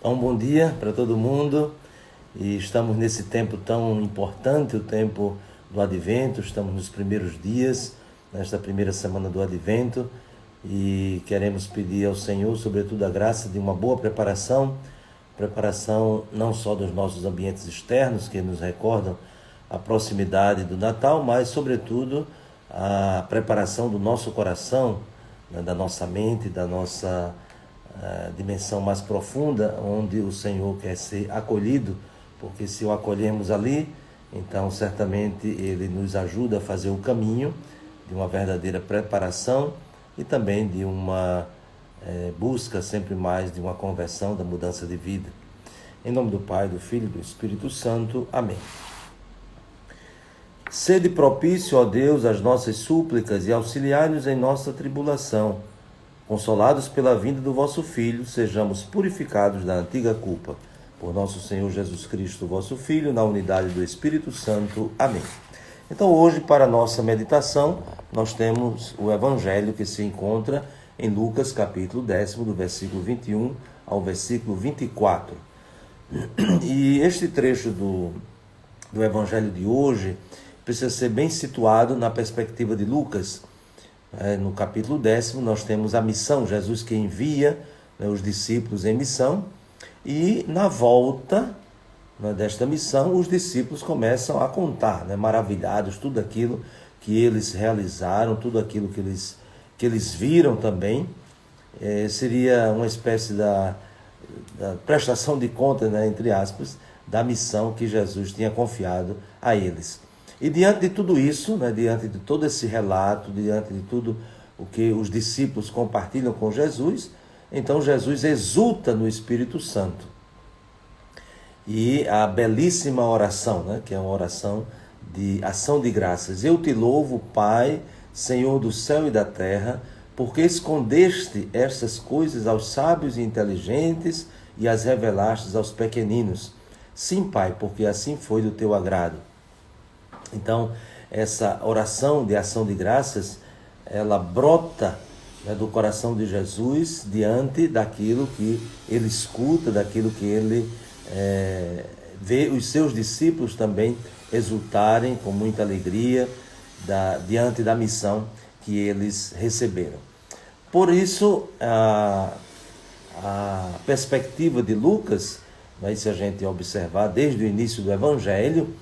Um bom dia para todo mundo, e estamos nesse tempo tão importante, o tempo do Advento. Estamos nos primeiros dias, nesta primeira semana do Advento, e queremos pedir ao Senhor, sobretudo, a graça de uma boa preparação não só dos nossos ambientes externos, que nos recordam a proximidade do Natal, mas, sobretudo, a preparação do nosso coração, da nossa mente, da nossa dimensão mais profunda, onde o Senhor quer ser acolhido, porque se o acolhermos ali, então certamente Ele nos ajuda a fazer o caminho de uma verdadeira preparação e também de uma busca sempre mais de uma conversão, da mudança de vida. Em nome do Pai, do Filho e do Espírito Santo. Amém. Sede propício, ó Deus, às nossas súplicas e auxiliai-nos em nossa tribulação. Consolados pela vinda do vosso Filho, sejamos purificados da antiga culpa. Por nosso Senhor Jesus Cristo, vosso Filho, na unidade do Espírito Santo. Amém. Então, hoje, para a nossa meditação, nós temos o Evangelho que se encontra em Lucas, capítulo 10, do versículo 21 ao versículo 24. E este trecho do Evangelho de hoje precisa ser bem situado na perspectiva de Lucas. No capítulo 10 nós temos a missão, Jesus que envia os discípulos em missão, e na volta desta missão os discípulos começam a contar, maravilhados, tudo aquilo que eles realizaram, tudo aquilo que eles viram também. Seria uma espécie da prestação de contas, entre aspas, da missão que Jesus tinha confiado a eles. E diante de tudo isso, diante de todo esse relato, diante de tudo o que os discípulos compartilham com Jesus, então Jesus exulta no Espírito Santo. E a belíssima oração, que é uma oração de ação de graças. Eu te louvo, Pai, Senhor do céu e da terra, porque escondeste estas coisas aos sábios e inteligentes e as revelaste aos pequeninos. Sim, Pai, porque assim foi do teu agrado. Então, essa oração de ação de graças, ela brota do coração de Jesus diante daquilo que ele escuta, daquilo que ele vê os seus discípulos também exultarem com muita alegria diante da missão que eles receberam. Por isso, a perspectiva de Lucas, se a gente observar desde o início do Evangelho,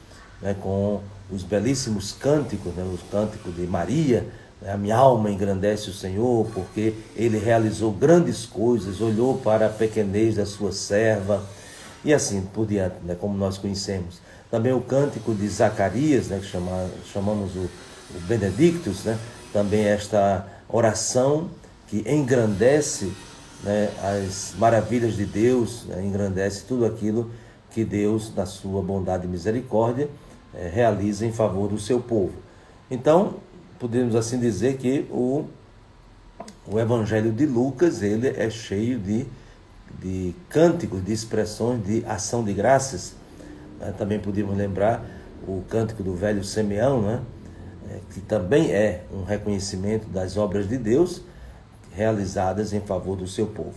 com os belíssimos cânticos, o cântico de Maria, a minha alma engrandece o Senhor, porque Ele realizou grandes coisas, olhou para a pequenez da sua serva, e assim por diante, como nós conhecemos. Também o cântico de Zacarias, que chamamos o Benedictus, também esta oração que engrandece as maravilhas de Deus, engrandece tudo aquilo que Deus, na sua bondade e misericórdia, realiza em favor do seu povo. Então, podemos assim dizer que o Evangelho de Lucas, ele é cheio de cânticos, de expressões de ação de graças. Também podemos lembrar o cântico do velho Simeão, que também é um reconhecimento das obras de Deus realizadas em favor do seu povo.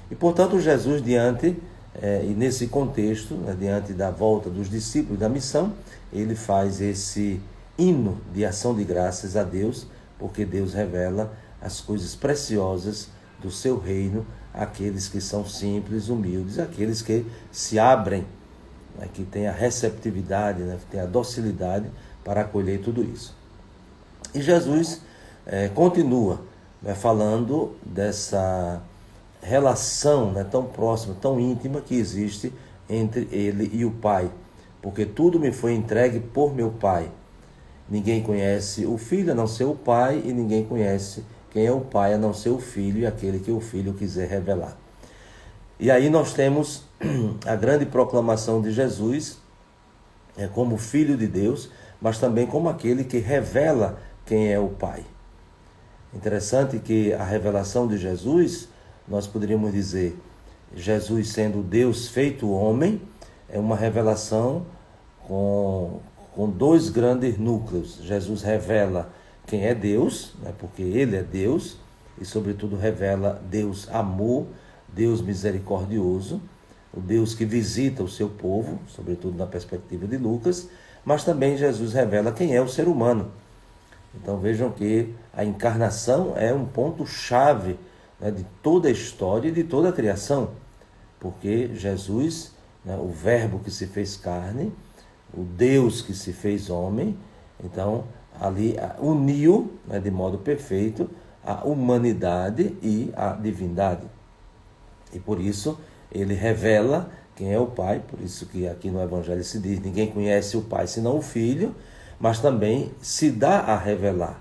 E, portanto, Jesus, e nesse contexto, diante da volta dos discípulos da missão, ele faz esse hino de ação de graças a Deus, porque Deus revela as coisas preciosas do seu reino àqueles que são simples, humildes, àqueles que se abrem, que têm a receptividade, que têm a docilidade para acolher tudo isso. E Jesus continua falando dessa relação tão próxima, tão íntima que existe entre ele e o Pai, porque tudo me foi entregue por meu Pai. Ninguém conhece o Filho a não ser o Pai, e ninguém conhece quem é o Pai a não ser o Filho e aquele que o Filho quiser revelar. E aí nós temos a grande proclamação de Jesus como Filho de Deus, mas também como aquele que revela quem é o Pai. Interessante que a revelação de Jesus, nós poderíamos dizer, Jesus sendo Deus feito homem, é uma revelação com dois grandes núcleos. Jesus revela quem é Deus, porque Ele é Deus, e sobretudo revela Deus amor, Deus misericordioso, o Deus que visita o seu povo, sobretudo na perspectiva de Lucas, mas também Jesus revela quem é o ser humano. Então vejam que a encarnação é um ponto-chave, né, de toda a história e de toda a criação, porque Jesus, né, o Verbo que se fez carne, o Deus que se fez homem, então ali uniu, né, de modo perfeito a humanidade e a divindade. E por isso ele revela quem é o Pai, por isso que aqui no Evangelho se diz: ninguém conhece o Pai senão o Filho, mas também se dá a revelar.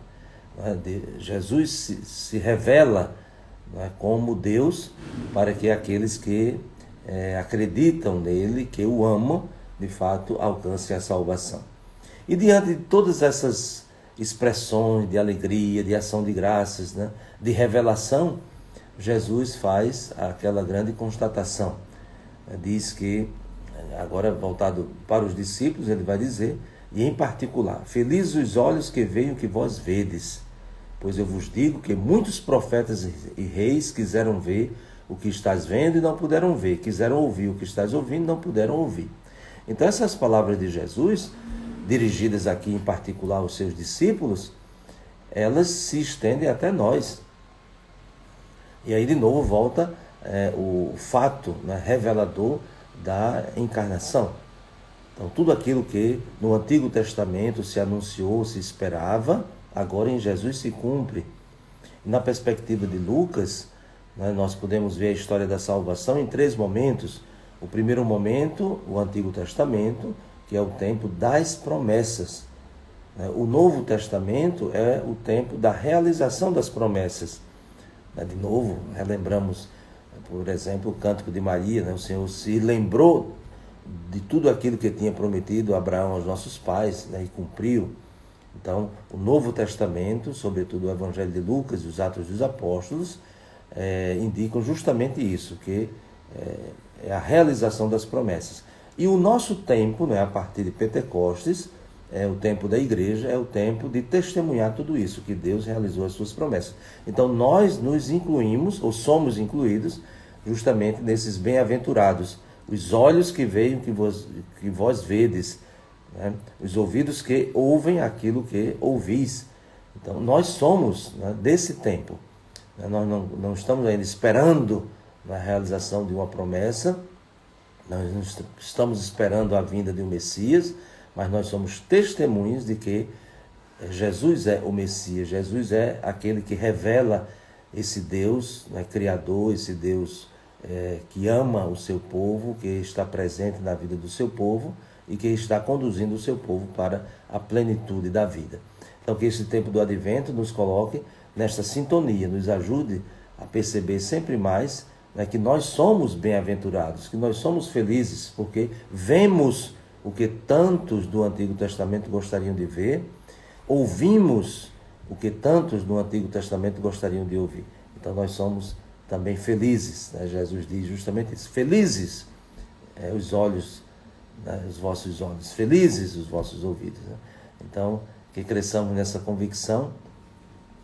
Jesus se revela, como Deus, para que aqueles que acreditam nele, que o amam, de fato alcancem a salvação. E diante de todas essas expressões de alegria, de ação de graças, né, de revelação, Jesus faz aquela grande constatação. Diz que, agora voltado para os discípulos, ele vai dizer, e em particular: felizes os olhos que veem o que vós vedes, pois eu vos digo que muitos profetas e reis quiseram ver o que estás vendo e não puderam ver, quiseram ouvir o que estás ouvindo e não puderam ouvir. Então essas palavras de Jesus, dirigidas aqui em particular aos seus discípulos, elas se estendem até nós. E aí de novo volta o fato, né, revelador da encarnação. Então tudo aquilo que no Antigo Testamento se anunciou, se esperava, agora em Jesus se cumpre. E na perspectiva de Lucas, né, nós podemos ver a história da salvação em 3 momentos. O primeiro momento, o Antigo Testamento, que é o tempo das promessas. O Novo Testamento é o tempo da realização das promessas. De novo, relembramos, por exemplo, o Cântico de Maria, né? O Senhor se lembrou de tudo aquilo que tinha prometido a Abraão, aos nossos pais, né? E cumpriu. Então, o Novo Testamento, sobretudo o Evangelho de Lucas e os Atos dos Apóstolos, indicam justamente isso, que é a realização das promessas. E o nosso tempo, né, a partir de Pentecostes, é o tempo da igreja, é o tempo de testemunhar tudo isso, que Deus realizou as suas promessas. Então nós nos incluímos, ou somos incluídos, justamente nesses bem-aventurados. Os olhos que veem que vós vedes, né? Os ouvidos que ouvem aquilo que ouvis. Então nós somos, né, desse tempo. Nós não estamos ainda esperando a realização de uma promessa, nós não estamos esperando a vinda de um Messias, mas nós somos testemunhas de que Jesus é o Messias, Jesus é aquele que revela esse Deus, né, Criador, esse Deus que ama o seu povo, que está presente na vida do seu povo e que está conduzindo o seu povo para a plenitude da vida. Então que esse tempo do Advento nos coloque nesta sintonia, nos ajude a perceber sempre mais, né, que nós somos bem-aventurados, que nós somos felizes, porque vemos o que tantos do Antigo Testamento gostariam de ver, ouvimos o que tantos do Antigo Testamento gostariam de ouvir. Então nós somos também felizes, né? Jesus diz justamente isso: felizes os olhos, né, os vossos olhos, felizes os vossos ouvidos, né? Então que cresçamos nessa convicção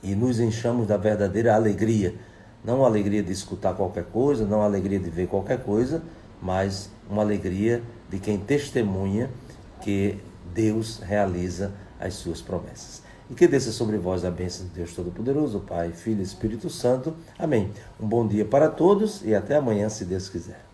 e nos enchamos da verdadeira alegria, não a alegria de escutar qualquer coisa, não a alegria de ver qualquer coisa, mas uma alegria de quem testemunha que Deus realiza as suas promessas. E que desça sobre vós a bênção de Deus Todo-Poderoso, Pai, Filho e Espírito Santo. Amém. Um bom dia para todos e até amanhã, se Deus quiser.